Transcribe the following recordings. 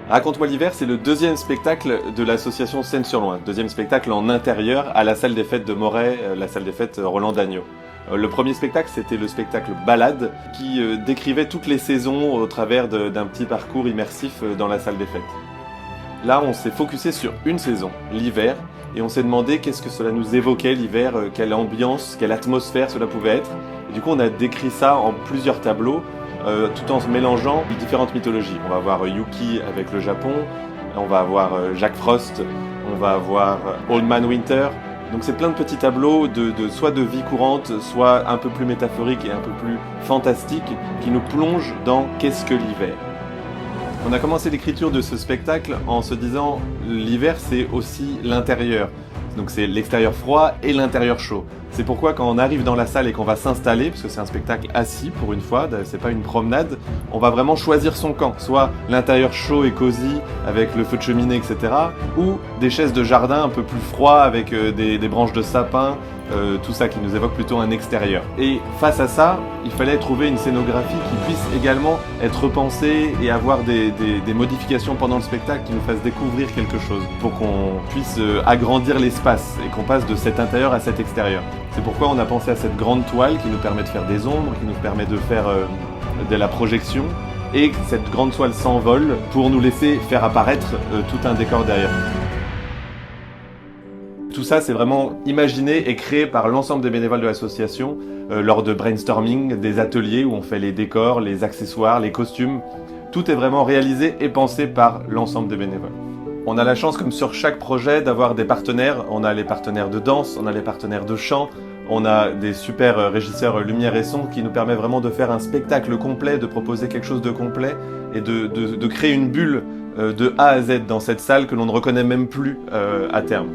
Raconte-moi l'hiver, c'est le deuxième spectacle de l'association Seine-sur-Loing. Deuxième spectacle en intérieur à la salle des fêtes de Moret, la salle des fêtes Roland Dagneau. Le premier spectacle, c'était le spectacle Balade, qui décrivait toutes les saisons au travers d'un petit parcours immersif dans la salle des fêtes. Là, on s'est focusé sur une saison, l'hiver, et on s'est demandé qu'est-ce que cela nous évoquait l'hiver, quelle ambiance, quelle atmosphère cela pouvait être. Et du coup, on a décrit ça en plusieurs tableaux, tout en se mélangeant différentes mythologies. On va avoir Yuki avec le Japon, on va avoir Jack Frost, on va avoir Old Man Winter. Donc c'est plein de petits tableaux soit de vie courante, soit un peu plus métaphoriques et un peu plus fantastiques, qui nous plongent dans qu'est-ce que l'hiver. On a commencé l'écriture de ce spectacle en se disant l'hiver c'est aussi l'intérieur. Donc c'est l'extérieur froid et l'intérieur chaud. C'est pourquoi quand on arrive dans la salle et qu'on va s'installer, parce que c'est un spectacle assis pour une fois, c'est pas une promenade, on va vraiment choisir son camp. Soit l'intérieur chaud et cosy avec le feu de cheminée, etc. Ou des chaises de jardin un peu plus froid avec des branches de sapin, tout ça qui nous évoque plutôt un extérieur. Et face à ça, il fallait trouver une scénographie qui puisse également être repensée et avoir des modifications pendant le spectacle qui nous fassent découvrir quelque chose pour qu'on puisse agrandir l'espace et qu'on passe de cet intérieur à cet extérieur. C'est pourquoi on a pensé à cette grande toile qui nous permet de faire des ombres, qui nous permet de faire de la projection, et cette grande toile s'envole pour nous laisser faire apparaître tout un décor derrière. Tout ça, c'est vraiment imaginé et créé par l'ensemble des bénévoles de l'association lors de brainstorming, des ateliers où on fait les décors, les accessoires, les costumes. Tout est vraiment réalisé et pensé par l'ensemble des bénévoles. On a la chance, comme sur chaque projet, d'avoir des partenaires. On a les partenaires de danse, on a les partenaires de chant, on a des super régisseurs lumière et son qui nous permettent vraiment de faire un spectacle complet, de proposer quelque chose de complet et de créer une bulle de A à Z dans cette salle que l'on ne reconnaît même plus à terme.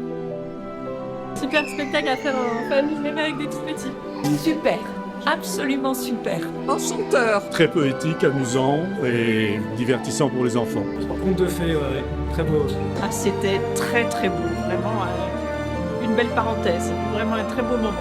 Super spectacle à faire en famille, même avec des tout petits. Super, absolument super. Enchanteur. Très poétique, amusant et divertissant pour les enfants. Conte de fées, très beau. Ah, c'était très très beau, vraiment une belle parenthèse, vraiment un très beau moment.